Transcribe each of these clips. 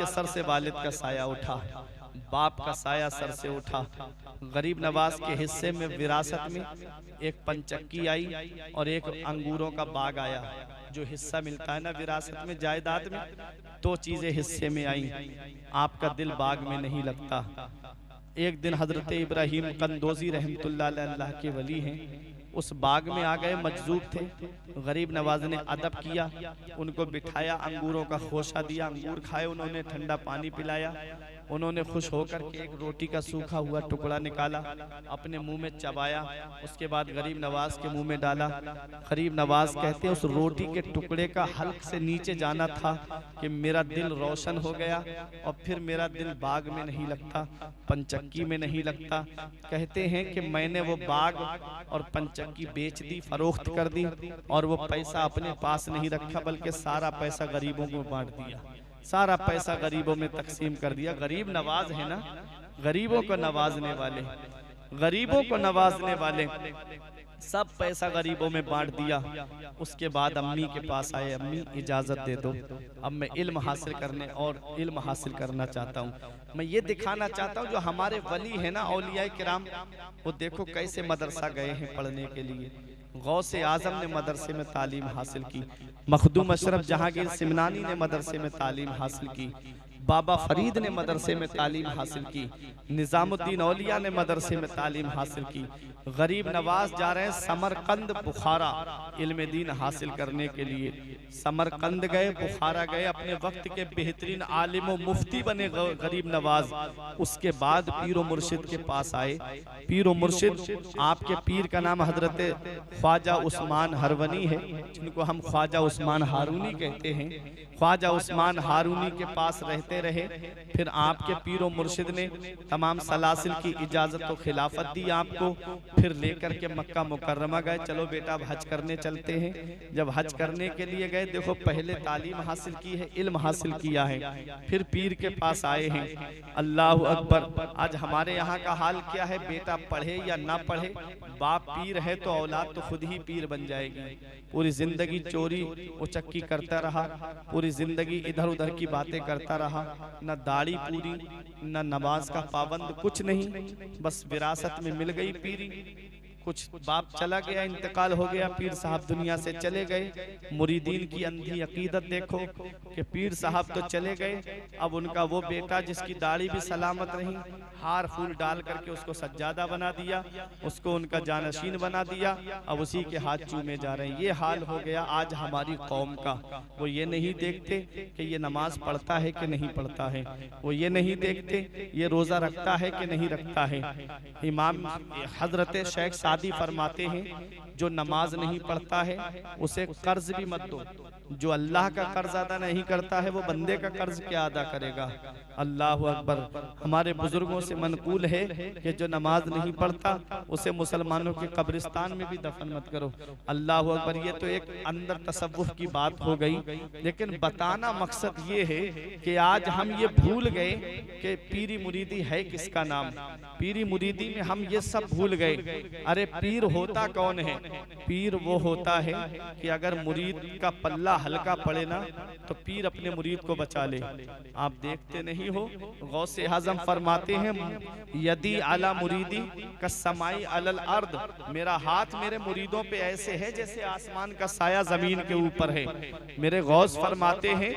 के सर से वालिद का साया उठा, बाप का साया सर से उठा। गरीब नवाज के हिस्से में विरासत में एक पंचक्की आई और एक अंगूरों का बाग आया। जो हिस्सा मिलता है ना विरासत में, जायदाद में, तो चीजें हिस्से में आई। आपका दिल बाग में नहीं लगता। एक दिन हजरत इब्राहिम कंदोजी रहमतुल्लाह अलैह, अल्लाह के वली हैं, उस बाग में आ गए, मजजूब थे। गरीब नवाज ने अदब किया, उनको बिठाया, अंगूरों का खोशा दिया, अंगूर खाए, उन्होंने ठंडा पानी पिलाया। उन्होंने खुश होकर के एक रोटी का सूखा हुआ टुकड़ा निकाला, अपने मुंह में चबाया, उसके बाद गरीब नवाज के मुंह में डाला। गरीब नवाज कहते हैं उस रोटी के टुकड़े का हल्क से नीचे जाना था कि मेरा दिल रोशन हो गया और फिर मेरा दिल बाग में नहीं लगता, पंचक्की में नहीं लगता। कहते हैं कि मैंने वो बाग और पंचक्की बेच दी, फरोख्त कर दी, और वो पैसा अपने पास नहीं रखा बल्कि सारा पैसा गरीबों को बांट दिया, सारा पैसा गरीबों में तकसीम कर दिया। गरीब नवाज है ना, गरीबों को नवाजने वाले, गरीबों को नवाजने वाले, सब पैसा गरीबों में बांट दिया। उसके बाद अम्मी के पास आए, अम्मी इजाजत दे दो, अब मैं इल्म हासिल करने और इल्म हासिल करना चाहता हूँ। मैं ये दिखाना चाहता हूँ जो हमारे वली है ना, औलिया किराम, वो देखो कैसे मदरसा गए हैं पढ़ने के लिए। गौसे आजम ने मदरसे में तालीम हासिल की, मखदूम अशरफ जहांगीर सिमनानी ने मदरसे में तालीम हासिल की, बाबा फरीद ने मदरसे में तालीम हासिल की, निजामुद्दीन औलिया ने मदरसे में तालीम हासिल की। गरीब नवाज जा रहे हैं समरकंद बुखारा इल्म दीन हासिल करने के लिए। समरकंद गए, बुखारा गए, अपने वक्त के बेहतरीन आलिम व मुफ्ती बने गरीब नवाज। उसके बाद पीर व मुर्शिद के पास आए। पीर व मुर्शिद, आपके पीर का नाम हजरत ख्वाजा उस्मान हरवनी है, जिनको हम ख्वाजा उस्मान हारूनी कहते हैं। ख्वाजा उस्मान हारूनी के पास रहते रहे। फिर आपके पीर व मुर्शिद ने तमाम सलासिल की इजाजत और खिलाफत दी आपको। फिर लेकर के मक्का मुकर्रमा गए, चलो बेटा अब हज करने चलते हैं। जब हज करने के लिए गए, देखो पहले तालीम हासिल की है, इल्म हासिल किया है, फिर पीर के पास आए हैं। अल्लाह अकबर। आज हमारे यहाँ का हाल क्या है, बेटा पढ़े या ना पढ़े, बाप पीर है तो औलाद तो खुद ही पीर बन जाएगी। पूरी जिंदगी चोरी उचक्की करता रहा, पूरी जिंदगी इधर उधर की बातें करता रहा, न दाढ़ी पूरी, न नमाज का पाबंद, कुछ नहीं, बस विरासत में मिल गई पीरी। कुछ बाप चला गया, इंतकाल हो गया, पीर साहब दुनिया से चले गए। मुरीदीन की अंधी अकीदत देखो कि पीर साहब तो चले गए, अब उनका वो बेटा जिसकी दाढ़ी भी सलामत रही, हार फूल डाल करके उसको सज्जादा बना दिया, उसको उनका जानशीन बना दिया, अब उसी के हाथ चूमे जा रहे हैं। ये हाल हो गया आज हमारी कौम का। वो ये नहीं देखते कि ये नमाज पढ़ता है कि नहीं पढ़ता है, वो ये नहीं देखते ये रोजा रखता है कि नहीं रखता है। इमाम हजरत शेख सादी फरमाते हैं, जो नमाज नहीं पढ़ता है उसे कर्ज भी मत दो। जो अल्लाह का कर्ज अदा नहीं करता है वो बंदे का कर्ज क्या अदा करेगा। अल्लाह अकबर। हमारे बुजुर्गों से मनकूल है कि जो नमाज नहीं पढ़ता उसे मुसलमानों के कब्रिस्तान में भी दफन मत करो। अल्लाह अकबर। ये तो एक अंदर तसव्वुफ की बात हो गई, लेकिन बताना मकसद ये है कि आज हम ये भूल गए कि पीरी मुरीदी है किसका नाम। पीरी मुरीदी में हम ये सब भूल गए। अरे पीर होता कौन है? पीर वो होता है कि अगर मुरीद का पल्ला हल्का पड़े ना तो पीर अपने मुरीद को बचा ले। आप देखते नहीं हो, गौसे आज़म फरमाते हैं, यदि अला मुरीदी का समाई अलल अर्द, मेरा हाथ मेरे मुरीदों पे ऐसे है जैसे आसमान का साया जमीन के ऊपर है। मेरे गौस फरमाते हैं,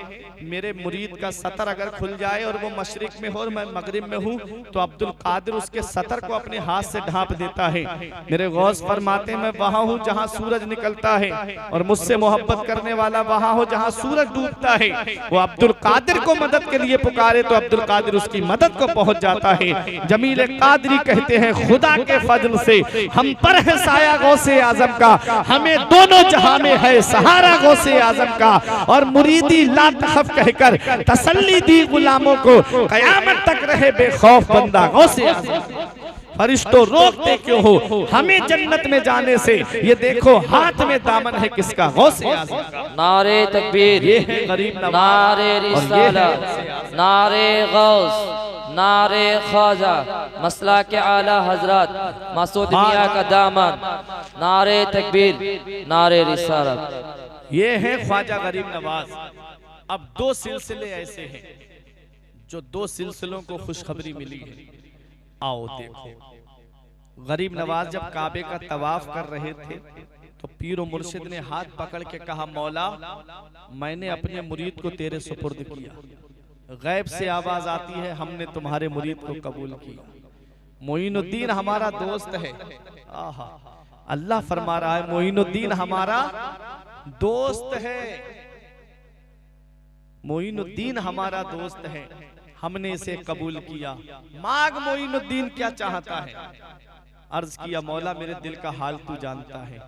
मेरे मुरीद का सतर अगर खुल जाए और वो मशरिक में हो और मैं मगरिब में हूँ तो अब्दुल कादिर उसके सतर को अपने हाथ से ढांप देता है। मेरे गौस फरमाते हैं, मैं वहां हूँ जहाँ सूरज निकलता है और मुझसे मोहब्बत करने वाला वहां हो जहाँ सूरज डूबता है। वो अब्दुल कादिर को मदद के लिए पुकारे तो अब्दुल कादिर उसकी मदद को पहुंच जाता है। जमील कादरी कहते हैं, खुदा के फजल से हम पर है साया गौसे आजम का, हमें दोनों जहां में है सहारा गौसे आजम का। और मुरीदी ला तखफ कहकर तसल्ली दी गुलामों को, कयामत तक रहे बेखौफ बंदा गौसे आजम। फरिश्तों रोकते क्यों हो हमें जन्नत में जाने से? ये देखो हाथ में दामन है किसका? गौसे आज़म का। नारे तकबीर, ये है गरीब नवाज, नारे रिसाला, नारे गौस, नारे ख्वाजा, मसला के आला हजरत मसूद मियां का दामन, नारे तकबीर, नारे रिसालत। ये है ख्वाजा गरीब नवाज। अब दो सिलसिले ऐसे हैं, जो 2 सिलसिलों को खुशखबरी मिली है। आओ देखो, गरीब नवाज जब काबे का तवाफ कर रहे थे तो पीर और मुर्शिद ने हाथ पकड़ के कहा, मौला मैंने अपने मुरीद को तेरे सुपुर्द किया। गैब से आवाज आती है, हमने तुम्हारे मुरीद को कबूल किया। मोइनुद्दीन हमारा दोस्त है। आहा, अल्लाह फरमा रहा है मोइनुद्दीन हमारा दोस्त है, मोइनुद्दीन हमारा दोस्त है, हमने इसे कबूल किया। मांग मोइनुद्दीन क्या चाहता है। अर्ज किया, मौला मेरे दिल का हाल तू जानता है।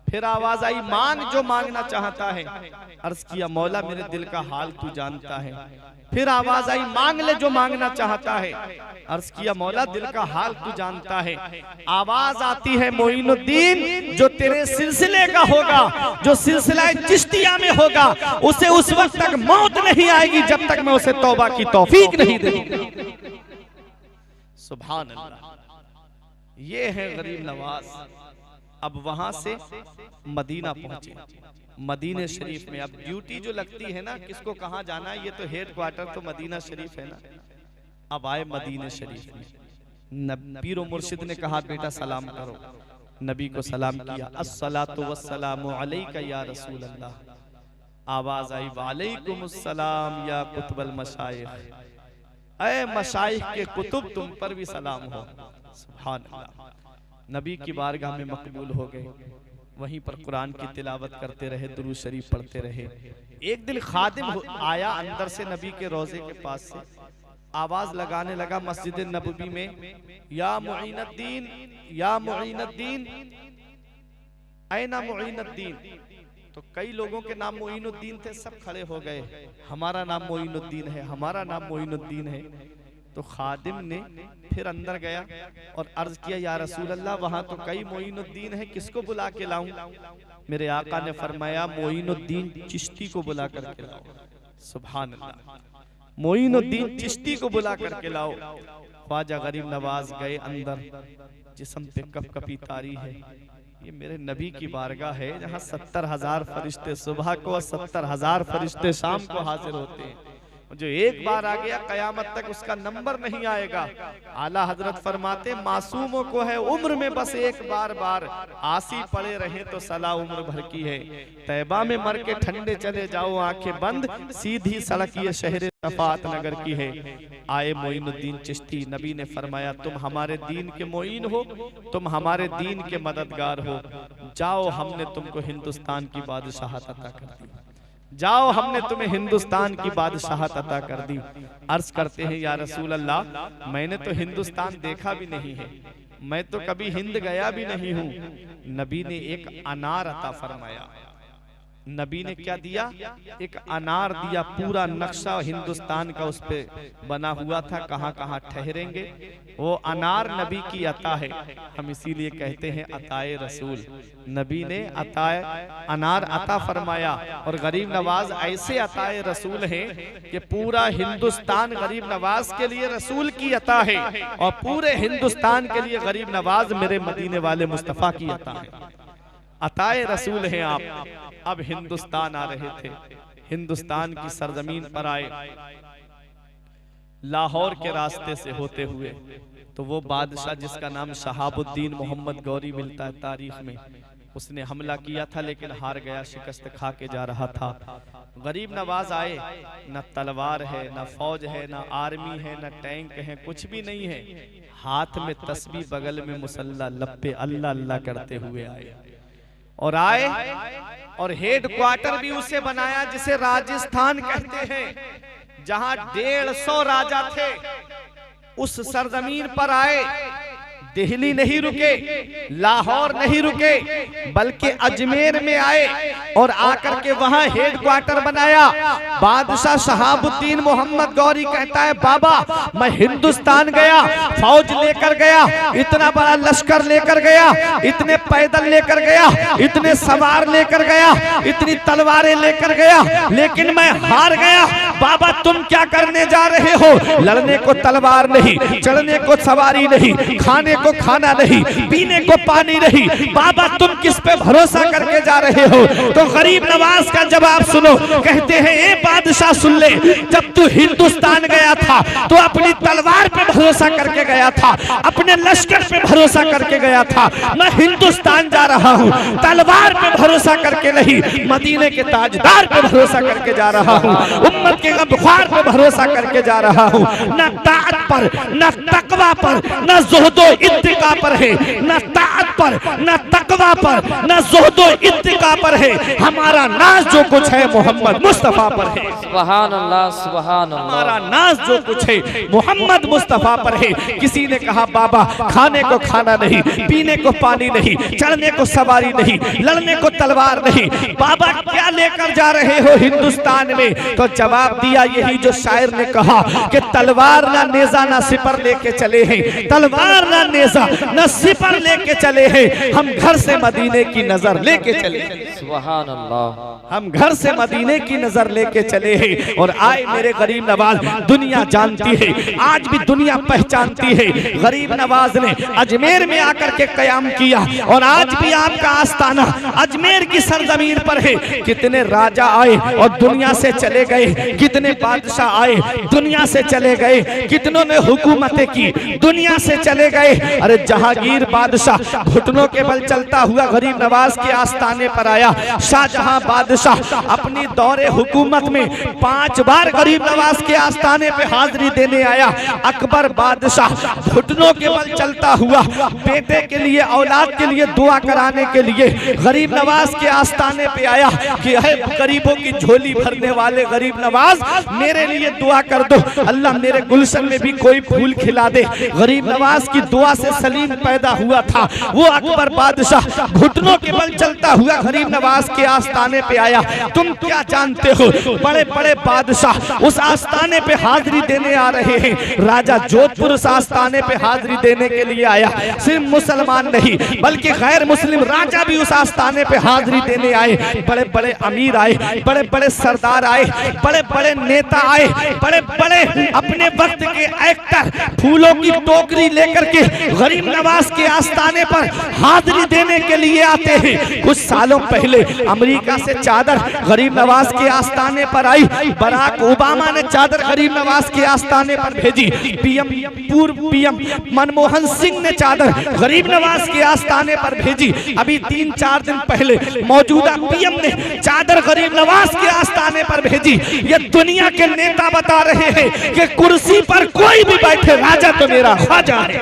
फिर आवाज आई, मांग जो मांगना चाहता है। अर्ज किया, मौला मेरे दिल का हाल तू जानता है। फिर आवाज आई, मांग ले जो मांगना चाहता है। अर्ज किया, मौला दिल का हाल तू जानता है। आवाज आती है, मोइनुद्दीन जो तेरे सिलसिले का होगा, जो सिलसिला चिश्तिया में होगा, उसे उस वक्त तक मौत नहीं आएगी जब तक मैं उसे तौबा की तौफीक नहीं दूंगा। सुभान अल्लाह। ये है गरीब नवाज। अब वहां से मदीना पहुंचे, मदीने शरीफ में। अब ड्यूटी जो लगती है ना, किसको कहां जाना है, ये तो हेड क्वार्टर तो मदीना शरीफ है ना। अब आए मदीने शरीफ में। पीर और मुर्शिद ने कहा, बेटा सलाम करो। नबी को सलाम किया। अस्सलातु वस्सलामु अलैका या रसूल अल्लाह। आवाज आई, वालेकुमुस्सलाम या कुतुबल मशाइख। ऐ मशाइख के कुतुब, तुम पर भी सलाम हो। सुभान अल्लाह। नबी की बारगाह में मकबूल हो गए। वहीं पर कुरान की तिलावत करते रहे, दुरूद शरीफ पढ़ते रहे। एक दिन खादिम आया अंदर से नबी के रोजे के पास से, आवाज लगाने लगा मस्जिद नबवी में, या मुईनुद्दीन, या मुईनुद्दीन, ऐना मुईनुद्दीन। तो कई लोगों के नाम मुईनुद्दीन थे, सब खड़े हो गए। हमारा नाम मुईनुद्दीन है, हमारा नाम मुईनुद्दीन है। तो खादिम ने फिर अंदर गया और अर्ज किया, या रसूल अल्लाह वहां तो कई मोइनुद्दीन है, किसको बुला के लाऊं। मेरे आका ने फरमाया, मोइनुद्दीन चिश्ती को बुला करके लाओ। सुभान अल्लाह। मोइनुद्दीन चिश्ती को बुला करके लाओ। ख्वाजा गरीब नवाज गए अंदर, जिस्म पे कपकपी तारी है। ये मेरे नबी की बारगाह है, जहाँ 70,000 फरिश्ते सुबह को और 70,000 फरिश्ते शाम को हाजिर होते हैं। जो एक बार आ गया कयामत तक उसका नंबर नहीं आएगा। आला हजरत फरमाते, मासूमों को है उम्र में बस एक बार बार, आसी पड़े रहे तो सला उम्र भर की है। तैबा में मर के ठंडे चले जाओ आंखें बंद, सीधी सड़क ये शहर शफात नगर की है। आए मोइनुद्दीन चिश्ती। नबी ने फरमाया, तुम हमारे दीन के मोइन हो, तुम हमारे दीन के मददगार हो। जाओ, हमने तुमको हिंदुस्तान की बादशाहत अता कर दी। जाओ, हमने तुम्हें हिंदुस्तान की बादशाहत अता कर दी। अर्ज करते हैं, या रसूल अल्लाह मैंने तो हिंदुस्तान देखा भी नहीं है, मैं तो कभी हिंद गया भी नहीं हूँ। नबी ने एक अनार अता फरमाया। नबी ने क्या दिया? एक अनार दिया। पूरा नक्शा हिंदुस्तान का उस पे बना हुआ था, कहाँ कहाँ ठहरेंगे। वो अनार नबी की अता है। हम इसीलिए कहते हैं अताए रसूल। नबी ने अताए अनार अता फरमाया। और गरीब नवाज ऐसे अताए रसूल हैं कि पूरा हिंदुस्तान गरीब नवाज के लिए रसूल की अता है, और पूरे हिंदुस्तान के लिए गरीब नवाज मेरे मदीने वाले मुस्तफा की अता है। अताए रसूल हैं आप। अब हिंदुस्तान आ रहे थे, हिंदुस्तान की सरजमीन पर आए, लाहौर के रास्ते से होते हुए। तो वो बादशाह जिसका नाम शहाबुद्दीन मोहम्मद गौरी मिलता है तारीख में, उसने हमला किया था लेकिन हार गया, शिकस्त खा के जा रहा था। गरीब नवाज आए, न तलवार है, न फौज है, न आर्मी है, न टैंक है, कुछ भी नहीं है। हाथ में तस्बीह, बगल में मुसल्ला, लप्पे अल्लाह अल्लाह करते हुए आए। और आए और हेड क्वार्टर भी उसे बनाया जिसे राजस्थान कहते हैं, जहां 150 राजा थे। उस सरजमीन पर आए, दिल्ली नहीं रुके, लाहौर नहीं रुके, बल्कि अजमेर में आए और आकर के वहां हेड क्वार्टर बनाया। बादशाह शहाबुद्दीन मोहम्मद गौरी कहता है, बाबा मैं हिंदुस्तान गया, फौज लेकर गया, इतना बड़ा लश्कर लेकर गया, इतने पैदल लेकर गया, इतने सवार लेकर गया, इतनी तलवारें लेकर गया, लेकिन मैं हार गया। बाबा तुम क्या करने जा रहे हो? लड़ने को तलवार नहीं, चढ़ने को सवारी नहीं, खाने खाने को खाना नहीं, पीने को पानी नहीं, बाबा तुम किस पे भरोसा करके जा रहे हो? तो गरीब नवाज का जवाब सुनो। कहते हैं ए बादशाह सुन ले, जब तू हिंदुस्तान गया था तो अपनी तलवार पे भरोसा करके गया था, अपने लश्कर पे भरोसा करके गया था। मैं हिंदुस्तान जा रहा हूँ तलवार पे भरोसा करके नहीं, मदीने के ताजदार पे भरोसा करके जा रहा हूँ, उम्मत के गमख्वार पे भरोसा करके जा रहा हूँ। न ताअत पर, न तकवा पर, न ज़ुहदो इत्तिका पर है, न ताअत पर, न तकवा पर, न ज़ुहदो इत्तिका पर है। हमारा नाज जो कुछ है मोहम्मद मुस्तफा पर है। सुभान अल्लाह, सुभान अल्लाह। हमारा नाज जो कुछ है मोहम्मद मुस्तफा पर है। किसी ने कहा बाबा खाने को खाना नहीं, पीने को पानी नहीं, चढ़ने को सवारी नहीं, लड़ने को तलवार नहीं, बाबा क्या लेकर जा रहे हो हिंदुस्तान में? तो जवाब दिया यही जो शायर ने कहा कि तलवार ना नेजा ना सिपर लेके चले हैं, तलवार ना नेजा ना सिपर लेके चले हैं, हम घर से मदीने की नजर लेके चले। सुभान अल्लाह। हम घर से मदीने की नजर लेके चले हैं और आए मेरे गरीब नवाज। दुनिया जानती है, आज भी दुनिया पहचानती है, गरीब नवाज ने अजमेर में आकर के कयाम किया और आज भी आपका आस्थाना अजमेर की सरजमीन पर है। कितने राजा आए और दुनिया से चले गए, कितने बादशाह आए दुनिया से चले गए, कितनों ने हुकूमतें की दुनिया से चले गए। अरे जहांगीर बादशाह घुटनों के बल चलता हुआ गरीब नवाज के आस्थाने पर आया। शाहजहां बादशाह अपनी दौरे हुकूमत में 5 बार गरीब नवाज के आस्थाने पे हाजिरी देने आया। अकबर बादशाह घुटनों के बल चलता हुआ बेटे के लिए, औलाद के लिए दुआ कराने के लिए गरीब नवाज के आस्थाने पे आया कि है गरीबों की झोली भरने वाले गरीब नवाज, मेरे लिए दुआ कर दो, अल्लाह मेरे गुलशन में भी कोई फूल खिला दे। गरीब नवाज की दुआ से सलीम पैदा हुआ था। वो अकबर बादशाह घुटनों के बल चलता हुआ गरीब नवाज के आस्थाने पे आया। तुम क्या जानते हो, बड़े बड़े बादशाह उस आस्थाने पे हाजिरी देने आ रहे हैं। राजा जोधपुर उस आस्थाने पे हाजिरी देने के लिए आया। सिर्फ मुसलमान नहीं बल्कि गैर मुस्लिम राजा भी उस आस्थाने पे हाजिरी देने आए। बड़े बड़े अमीर आए, बड़े बड़े सरदार आए, बड़े बड़े नेता आए, बड़े बड़े अपने वक्त के एक्टर फूलों की टोकरी लेकर के गरीब नवाज के आस्थाने पर हाजिरी देने के लिए आते हैं। कुछ सालों पहले अमेरिका से चादर गरीब नवाज के आस्थाने पर आई। बराक ओबामा ने चादर गरीब नवाज के आस्थाने पर भेजी। पूर्व पीएम मनमोहन सिंह ने चादर गरीब नवाज के आस्थाने पर भेजी। अभी 3-4 दिन पहले मौजूदा पीएम ने चादर गरीब नवाज के आस्थाने पर भेजी। ये दुनिया के नेता बता रहे हैं कि कुर्सी पर कोई भी बैठे, राजा तो मेरा ख्वाजा है।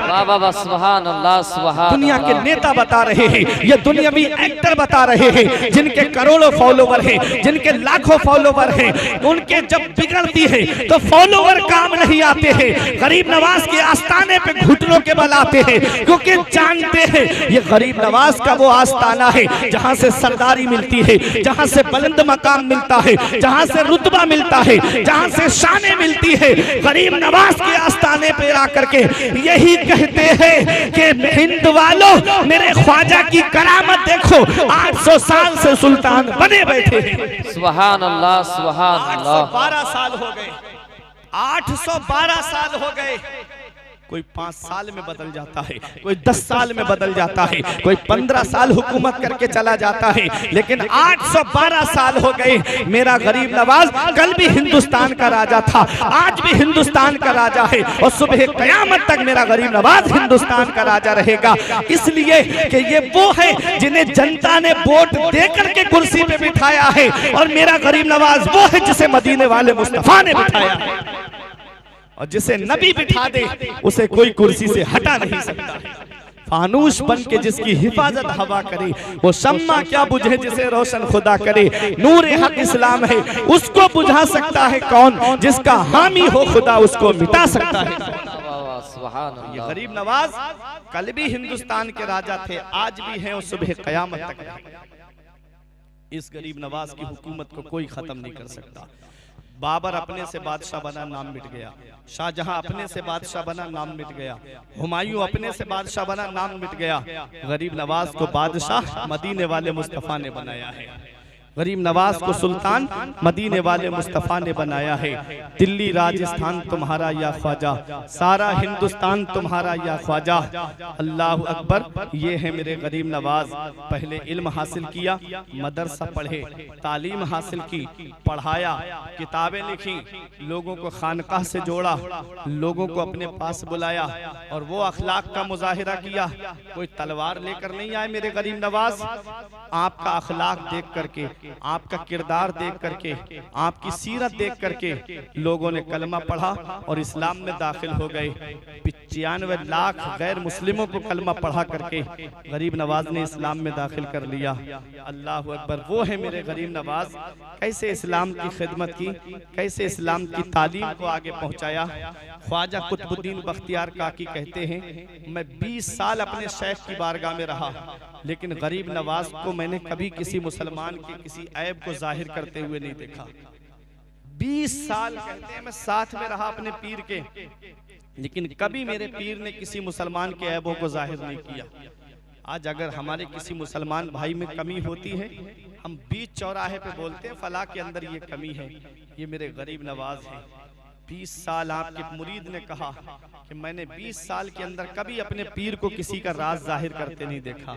सुभान अल्लाह, सुभान। दुनिया के नेता बता रहे हैं, ये दुनियावी एक्टर बता रहे हैं, जिनके करोड़ों फॉलोवर हैं, जिनके लाखों फॉलोवर हैं, उनके जब बिगड़ती है तो फॉलोवर काम नहीं आते हैं। गरीब नवाज के आस्थाने पे घुटनों के बल आते हैं, क्योंकि जानते हैं ये गरीब नवाज का वो आस्थाना है जहां से सरदारी मिलती है, जहां से बुलंद मकाम मिलता है, जहां से रुतबा मिलता है, जहां से शाने मिलती है। गरीब नवाज के आस्थाने पे आकर के यही कहते हैं कि हिंद वालों मेरे ख्वाजा की करामत देखो, 800 साल से सुल्तान बने बैठे हैं। सुभान अल्लाह, सुभान अल्लाह। 812 साल हो गए, 812 साल हो गए। कोई 5 साल में बदल जाता है, कोई 10 साल में बदल जाता है, कोई 15 साल हुकूमत करके चला जाता है, लेकिन 812 साल हो गए। मेरा गरीब नवाज कल भी हिंदुस्तान का राजा था, आज भी हिंदुस्तान का राजा है और सुबह क़यामत तक मेरा गरीब नवाज हिंदुस्तान का राजा रहेगा। इसलिए कि ये वो है जिन्हें जनता ने वोट देकर के कुर्सी पे बिठाया है और मेरा गरीब नवाज वो है जिसे मदीने वाले मुस्तफा ने बिठाया है। और जिसे नबी बिठा दे उसे कोई कुर्सी से हटा नहीं सकता। फानूस बन के जिसकी हिफाजत हवा करे, वो शम्मा क्या बुझे जिसे रोशन खुदा करे। नूर हक इस्लाम है, उसको बुझा सकता है कौन, जिसका हामी हो खुदा उसको मिटा सकता है। ये गरीब नवाज कल भी हिंदुस्तान के राजा थे, आज भी हैं और सुबह क़यामत तक। इस गरीब नवाज की हुकूमत को कोई खत्म नहीं कर सकता। बाबर अपने से बादशाह बना, नाम मिट गया। शाहजहां अपने से बादशाह बना, नाम मिट गया। हुमायूं अपने से बादशाह बना, नाम मिट गया। गरीब नवाज को बादशाह मदीने वाले मुस्तफा ने बनाया है। गरीब नवाज को सुल्तान मदीने वाले मुस्तफ़ा ने बनाया है। दिल्ली राजस्थान तुम्हारा या ख्वाजा, सारा हिंदुस्तान तुम्हारा या ख्वाजा। अल्लाह अकबर। ये है मेरे गरीब नवाज। पहले इल्म हासिल किया, मदरसा पढ़े, तालीम हासिल की, पढ़ाया, किताबें लिखी, लोगों को खानकाह से जोड़ा, लोगों को अपने पास बुलाया और वो अखलाक का मुजाहिरा किया। कोई तलवार लेकर नहीं आए मेरे गरीब नवाज। आपका अखलाक देख करके, आपका किरदार देख करके, आपकी सीरत देख करके लोगों ने कलमा पढ़ा और इस्लाम में दाखिल हो गए। 95 लाख गैर मुस्लिमों को कलमा पढ़ा करके गरीब नवाज ने इस्लाम में दाखिल कर लिया। अल्लाह अकबर। वो है मेरे गरीब नवाज। कैसे इस्लाम की खिदमत की, कैसे इस्लाम की तालीम को आगे पहुंचाया। ख्वाजा कुतुबुद्दीन बख्तियार काकी कहते हैं, मैं 20 साल अपने शेख की बारगाह में रहा, लेकिन गरीब नवाज को मैंने कभी किसी मुसलमान के किसी ऐब को जाहिर करते हुए नहीं देखा। 20 साल कहते हैं मैं साथ में रहा अपने पीर के, लेकिन कभी मेरे पीर ने किसी मुसलमान के ऐबों को जाहिर नहीं किया। आज अगर हमारे किसी मुसलमान भाई में कमी होती है, हम बीच चौराहे पे बोलते हैं फला के अंदर ये कमी है। ये मेरे गरीब नवाज है। 20 साल आपके मुरीद ने कहा कि मैंने 20 साल के अंदर कभी अपने पीर को किसी का राज जाहिर करते नहीं देखा।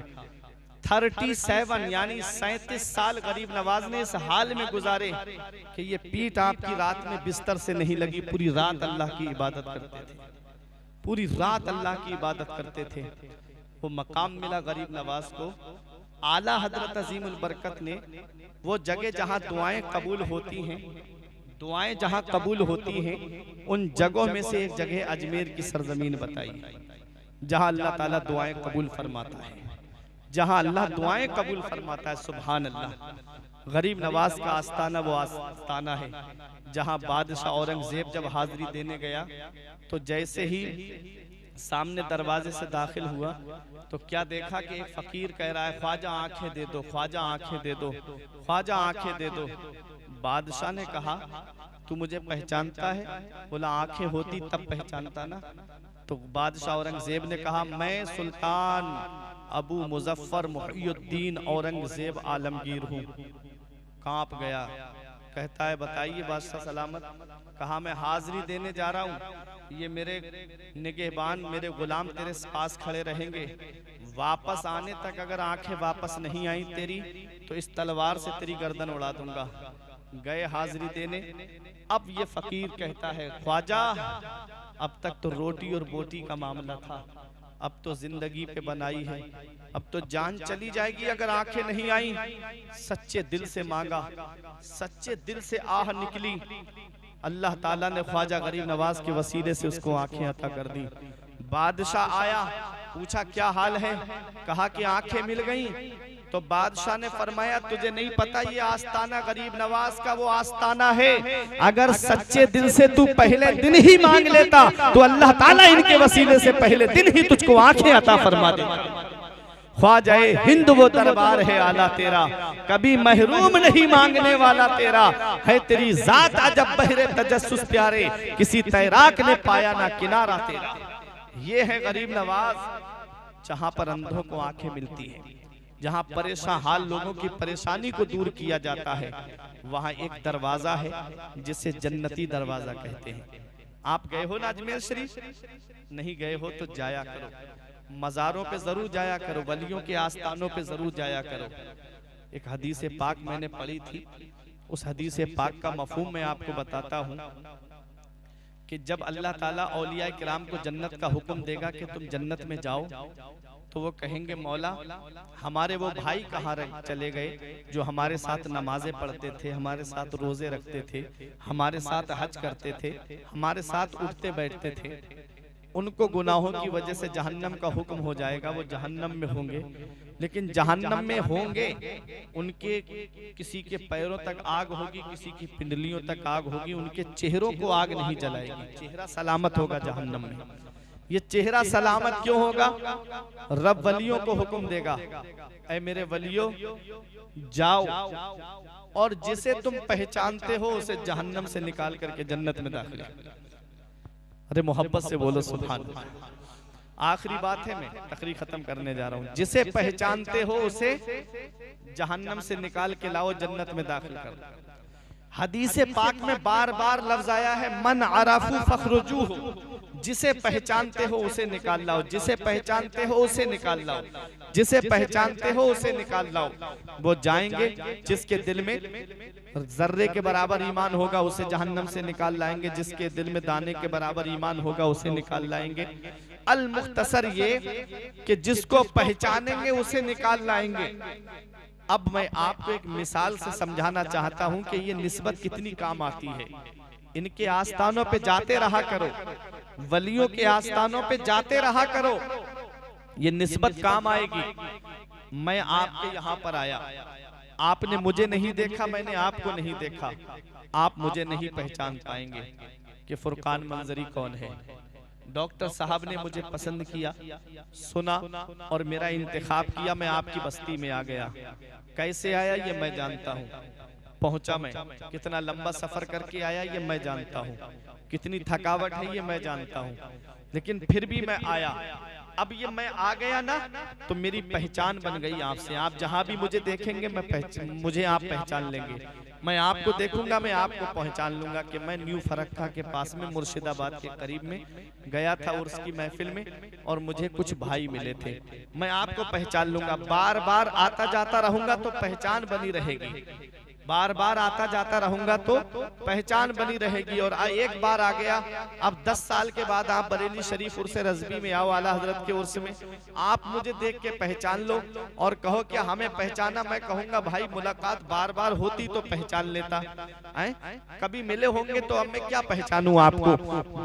37 यानी 37 साल गरीब नवाज ने इस हाल में गुजारे कि ये पीठ आपकी रात में बिस्तर से नहीं लगी। पूरी रात अल्लाह की इबादत करते थे, पूरी रात अल्लाह की इबादत करते थे। वो मकाम मिला गरीब नवाज को। आला हजरत अजीमुल बरकत ने वो जगह जहाँ दुआएं कबूल होती हैं, दुआएं जहाँ कबूल होती हैं, उन जगहों में से एक जगह अजमेर की सरजमीन बताई, जहाँ अल्लाह ताला दुआएं कबूल फरमाता है, जहाँ अल्लाह दुआएं कबूल फरमाता है। सुभान अल्लाह। गरीब नवाज का आस्ताना वो आस्ताना है जहाँ बादशाह औरंगजेब जब हाजिरी देने गया तो जैसे ही सामने दरवाजे से दाखिल हुआ तो क्या देखा कि एक फकीर कह रहा है, ख्वाजा आंखें दे दो, ख्वाजा आंखें दे दो, ख्वाजा आंखें दे दो। बादशाह ने कहा, तू मुझे पहचानता है? बोला, आंखें होती तब पहचानता ना। तो बादशाह औरंगजेब ने कहा, मैं सुल्तान अबू मुजफ्फर मुहियुद्दीन औरंगजेब आलमगीर हूँ। कांप गया। कहता है, बताइए बादशाह सलामत। कहा, मैं हाजिरी देने जा रहा हूँ, ये मेरे निगहबान, मेरे गुलाम तेरे पास खड़े रहेंगे। वापस आने तक अगर आंखें वापस नहीं आई तेरी तो इस तलवार से तेरी गर्दन उड़ा दूंगा। गए हाजिरी देने। अब ये फकीर कहता है, ख्वाजा अब तक तो रोटी और बोटी का मामला था, अब तो जिंदगी पे बनाई है, अब तो जान चली जाएगी अगर आंखें नहीं आई। सच्चे दिल से मांगा, सच्चे दिल से आह निकली। अल्लाह ताला ने ख्वाजा गरीब नवाज के वसीले से उसको आंखें अता कर दी। बादशाह आया, पूछा क्या हाल है? कहा कि आंखें मिल गईं। तो बादशाह ने फरमाया, तुझे नहीं पता ये आस्ताना गरीब नवाज का वो आस्ताना है, अगर सच्चे दिल से तू पहले दिन ही मांग लेता तो अल्लाह ताला इनके वसीले से पहले दिन ही तुझको आंखें अता फरमा देता। ख्वाजाए हिंद वो दरबार है आला तेरा, कभी महरूम नहीं मांगने वाला तेरा, है तेरी जात अजब बहरे तजस्सुस प्यारे, किसी तैराक ने पाया ना किनारा तेरा। ये है गरीब नवाज, जहाँ पर अंधों को आंखें मिलती है, जहाँ परेशान हाल लोगों की परेशानी को दूर किया जाता है, वहाँ एक दरवाजा है जिसे जन्नती दरवाजा कहते हैं। आप गए हो ना अजमेर शरीफ? नहीं गए हो तो जाया करो, मज़ारों पे जरूर जाया करो, वलियों के आस्थानों पे जरूर जाया करो। एक हदीस पाक मैंने पढ़ी थी, उस हदीस पाक का मफहूम मैं आपको बताता हूँ कि जब अल्लाह ताला औलिया किराम को जन्नत का हुक्म देगा कि तुम जन्नत में जाओ, तो वो कहेंगे, मौला हमारे वो भाई कहाँ चले गए जो हमारे साथ नमाजें पढ़ते थे, हमारे साथ रोजे रखते थे, हमारे साथ हज करते थे, हमारे साथ उठते बैठते थे। उनको गुनाहों की वजह से जहन्नम का हुक्म हो जाएगा, वो जहन्नम में होंगे। लेकिन जहन्नम में होंगे, उनके किसी के पैरों तक आग होगी, किसी की पिंडलियों तक आग होगी, उनके चेहरों को आग नहीं जलाएगी, चेहरा सलामत होगा जहन्नम में। ये चेहरा सलामत क्यों होगा? रब वलियों को हुक्म देगा, ऐ मेरे वलियों जाओ और जिसे तुम पहचानते हो उसे जहन्नम से निकाल करके जन्नत में दाखिल। अरे मोहब्बत से बोलो सुभान अल्लाह। आखिरी बात है, मैं तकरीर खत्म करने जा रहा हूँ। जिसे पहचानते हो उसे जहन्नम से निकाल के लाओ, जन्नत में दाखिल कर। हदीस पाक में बार बार लफ्ज आया है, मन अराफू फखरुजूहु, जिसे पहचानते हो उसे निकाल लाओ, जिसे पहचानते हो उसे निकाल लाओ, जिसे पहचानते हो उसे निकाल लाओ। वो जाएंगे जिसके दिल में जर्रे के बराबर ईमान होगा उसे जहन्नम से निकाल लाएंगे, जिसके दिल में दाने के बराबर ईमान होगा उसे निकाल लाएंगे। अल मुख्तसर ये कि जिसको पहचानेंगे उसे निकाल लाएंगे। अब मैं आपको एक मिसाल से समझाना चाहता हूं कि ये निस्बत कितनी काम आती है। इनके आस्थानों पे जाते रहा करो, वलियों के आस्थानों पे जाते रहा करो, ये निस्बत काम आएगी। मैं आपके यहाँ पर आया, आपने मुझे नहीं देखा, मैंने आपको नहीं देखा, आप मुझे नहीं पहचान पाएंगे कि फुरकान मंजरी कौन है। डॉक्टर साहब ने मुझे पसंद किया, सुना और मेरा इंतखाब किया, मैं आपकी बस्ती में आ गया। कैसे आया ये मैं जानता हूँ, पहुंचा मैं, कितना लंबा सफर करके आया ये मैं जानता हूँ, कितनी थकावट है ये मैं जानता हूँ, लेकिन फिर भी मैं आया। अब ये मैं आ गया ना, तो मेरी पहचान बन गई आपसे। आप जहां भी मुझे देखेंगे मुझे आप पहचान लेंगे। मैं आपको देखूंगा, मैं आपको पहचान लूंगा कि मैं न्यू फरक्का के पास में मुर्शिदाबाद के करीब में गया था उर्स की महफिल में, और मुझे कुछ भाई मिले थे। मैं आपको पहचान लूंगा, बार बार आता जाता रहूंगा तो पहचान बनी रहेगी, बार बार आता जाता रहूंगा तो पहचान बनी रहेगी। और एक बार आ गया, अब 10 साल के बाद आप बरेली शरीफ उर्स रज़बी में आओ, आला हजरत के उर्स में, आप मुझे देख के पहचान लो और कहो क्या हमें पहचाना। मैं कहूंगा भाई मुलाकात बार बार होती तो पहचान लेता, कभी मिले होंगे तो अब मैं क्या पहचानूं आपको।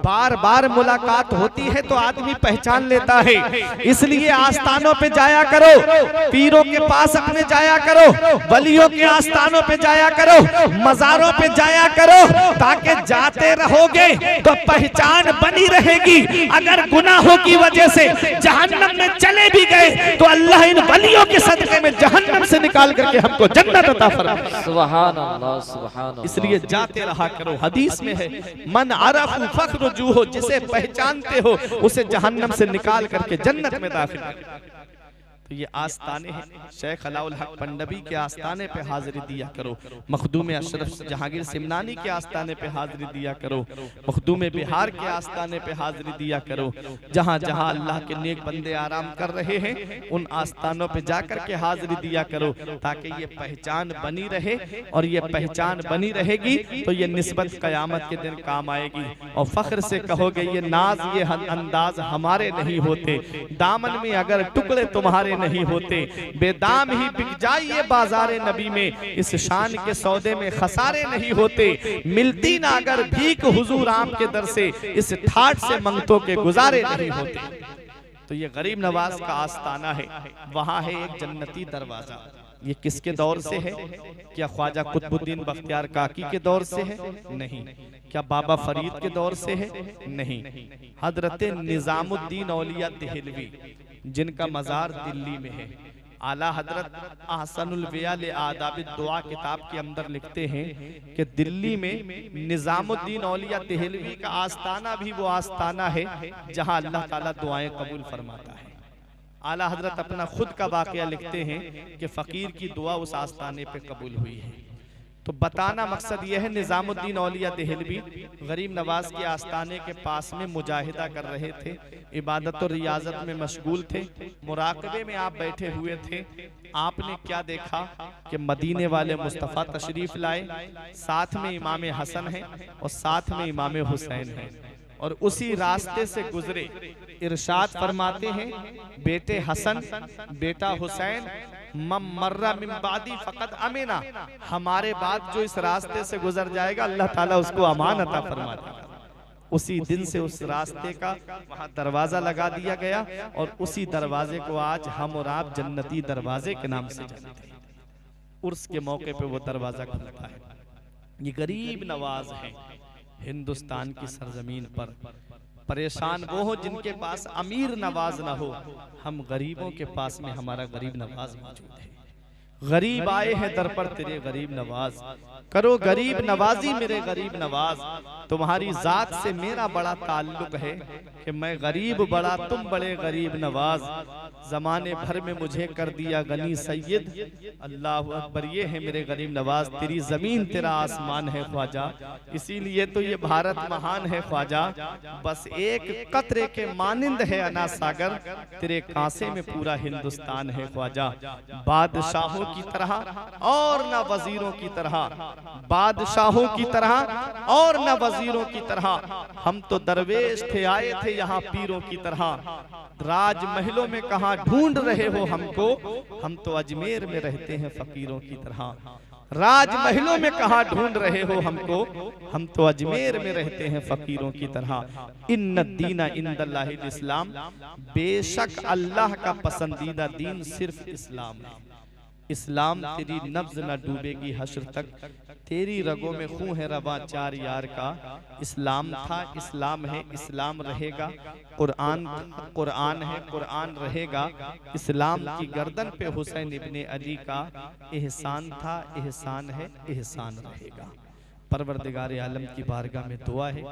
बार बार मुलाकात होती है तो आदमी पहचान लेता है। इसलिए आस्थानों पे जाया करो, पीरों के पास अपने जाया करो, वलियों के आस्थानों पे जाया करो, मज़ारों पे जाया करो, ताकि जाते रहोगे तो पहचान बनी रहेगी। अगर गुनाहों की वजह से जहन्नम में चले भी गए तो अल्लाह इन वलियों के सदक़े में जहन्नम से निकाल करके हमको जन्नत अता फरमाए। सुभान अल्लाह, सुभान अल्लाह। इसलिए जाते रहा करो। हदीस में है, मन अरफू फखरुजूहु, जिसे पहचानते हो उसे जहन्नम से निकाल करके जन्नत में दाखिल करो। तो ये आस्ताने हैं। शेख अलाउल हक पंडवी के आस्ताने पे हाजिरी दिया करो, मखदूम अशरफ जहांगीर सिमनानी के आस्ताने पे हाजिरी दिया करो, मखदूम बिहार के आस्ताने पे हाजिरी दिया करो। जहाँ जहाँ अल्लाह के नेक बंदे आराम कर रहे हैं उन आस्तानों पे जाकर के हाजिरी दिया करो, ताकि ये पहचान बनी रहे। और ये पहचान बनी रहेगी तो ये निस्बत क़यामत के दिन काम आएगी। और फख्र से कहोगे ये नाज ये अंदाज हमारे नहीं होते, दामन में अगर टुकड़े तुम्हारे नहीं होते, बेदाम ही बिक जाइए बाजारे नबी में, इस शान के सौदे में खसारे नहीं होते। मिलती ना अगर भीख हुजूर आम के दर से, इस ठाट से मंगतों के गुजारे नहीं होते। तो ये गरीब नवाज का आस्ताना है, वहां है एक जन्नती दरवाजा। ये किसके दौर से है? क्या ख्वाजा कुतुबुद्दीन बख्तियार काकी के दौर से है? नहीं। क्या बाबा फरीद के दौर से है? नहीं। हजरत निजामुद्दीन औलिया देहलवी, जिनका मज़ार दिल्ली में है, आला हजरत अहसनुल वयाल आदाब दुआ किताब के अंदर लिखते हैं कि दिल्ली में निजामुद्दीन औलिया देहलवी का आस्ताना भी वो आस्ताना है जहां अल्लाह ताला दुआएं कबूल फरमाता है। आला हजरत अपना खुद का वाकया लिखते हैं कि फकीर की दुआ उस आस्ताने पे कबूल हुई है। तो बताना मकसद यह है, निजामुद्दीन औलिया देहलवी गरीब नवाज के आस्ताने के पास में मुजाहिदा कर रहे थे, इबादत और रियाजत में मशगूल थे, मुराकबे में आप बैठे हुए थे। आपने क्या देखा कि मदीने वाले मुस्तफ़ा तशरीफ लाए, साथ में इमाम हसन है और साथ में इमाम हुसैन है, और उसी रास्ते से गुजरे। इरशाद फरमाते हैं, बेटे हसन बेटा हुसैन मर्रा मिन बादी फकत अमीना, हमारे बाद जो इस रास्ते से गुजर जाएगा अल्लाह ताला उसको अमान अता फरमा देगा। उसी दिन से उस रास्ते का वहां दरवाजा लगा दिया गया, और उसी दरवाजे को आज हम और आप जन्नती दरवाजे के नाम से जानते हैं। उर्स के मौके पे वो दरवाजा खुलता है। ये गरीब नवाज है हिंदुस्तान की सरजमीन पर। परेशान वो हो जिनके पास अमीर नवाज ना हो, हम गरीबों के पास में हमारा गरीब नवाज मौजूद है। गरीब आए हैं दर पर तेरे गरीब नवाज, करो गरीब नवाजी मेरे गरीब नवाज। तुम्हारी जात से मेरा बड़ा ताल्लुक है कि मैं गरीब बड़ा तुम बड़े गरीब नवाज। जमाने भर में मुझे कर दिया गनी सैयद, अल्लाह अकबर ये है मेरे गरीब नवाज। तेरी जमीन तेरा आसमान है ख्वाजा, इसीलिए तो ये भारत महान है ख्वाजा। बस एक कतरे के मानिंद है अना सागर, तेरे कांसे में पूरा हिंदुस्तान है ख्वाजा। बादशाहों की तरह और न वजीरों की तरह, बादशाहों की तरह और न वजीरों की तरह, हम तो दरवेश थे आए थे यहाँ पीरों की तरह। राजमहलों में कहाँ ढूंढ रहे हो हमको, हम तो अजमेर में रहते हैं फकीरों की तरह। राजमहलों में कहाँ ढूंढ रहे हो हमको, हम तो अजमेर में रहते हैं फकीरों की तरह। इन्न दीना इंदल्लाहिल इस्लाम, बेशक अल्लाह का पसंदीदा दीन सिर्फ इस्लाम है। इस्लाम तेरी नब्ज न डूबेगी हश्र तक, तेरी रगों में खून है रवा चार यार का। इस्लाम था इस्लाम है इस्लाम रहेगा, कुरान कुरान है कुरान रहेगा। इस्लाम की गर्दन पे हुसैन इब्ने अली का एहसान था एहसान है एहसान रहेगा। परवरदिगार आलम की बारगाह में दुआ है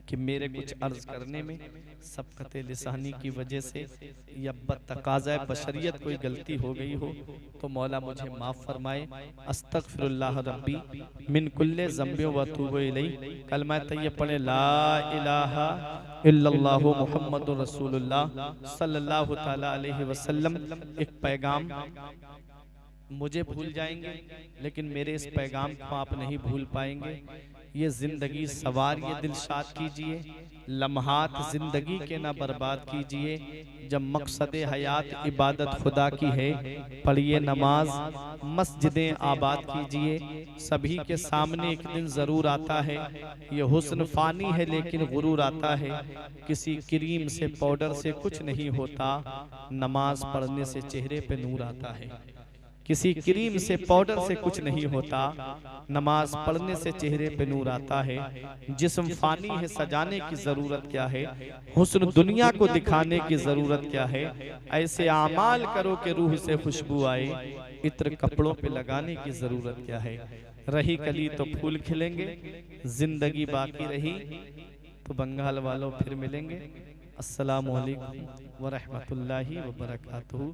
कि मेरे कुछ अर्ज करने में सबकत लिसानी की वजह से या बतकाज़ा बशरियत कोई गलती हो गई हो तो मौला मुझे माफ़ फरमाए। अस्तगफिरुल्लाह रब्बी मिन कुल्ले ज़ंबि व अतूबु इलैहि। कलमा तय्यब पढ़े ला इलाहा इल्लल्लाहु मुहम्मदुर रसूलुल्लाह सल्लल्लाहु तआला अलैहि वसल्लम। एक पैगाम, मुझे भूल जाएंगे लेकिन मेरे इस पैगाम को आप नहीं भूल पाएंगे। ये जिंदगी सवार ये दिलशाद कीजिए, लम्हात जिंदगी के ना बर्बाद कीजिए। जब मकसद हयात इबादत खुदा की है, पढ़िए नमाज मस्जिदें आबाद कीजिए। सभी के सामने एक दिन जरूर आता है, ये हुस्न फानी है लेकिन गुरूर आता है। किसी क्रीम से पाउडर से कुछ नहीं होता, नमाज पढ़ने से चेहरे पे नूर आता है। किसी क्रीम से पाउडर से कुछ नहीं होता, नमाज पढ़ने से चेहरे पे नूर आता है। जिस्म फानी है सजाने की जरूरत क्या है, हुस्न दुनिया को दिखाने की जरूरत क्या है। ऐसे आमाल करो कि रूह से खुशबू आए, इत्र कपड़ों पे लगाने की जरूरत क्या है। रही कली तो फूल खिलेंगे, जिंदगी बाकी रही तो बंगाल वालों फिर मिलेंगे। अस्सलामु अलैकुम व रहमतुल्लाहि व बरकातुहू।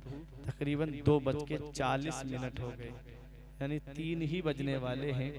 तकरीबन 2:40 हो गए, यानी 3 ही बजने वाले हैं।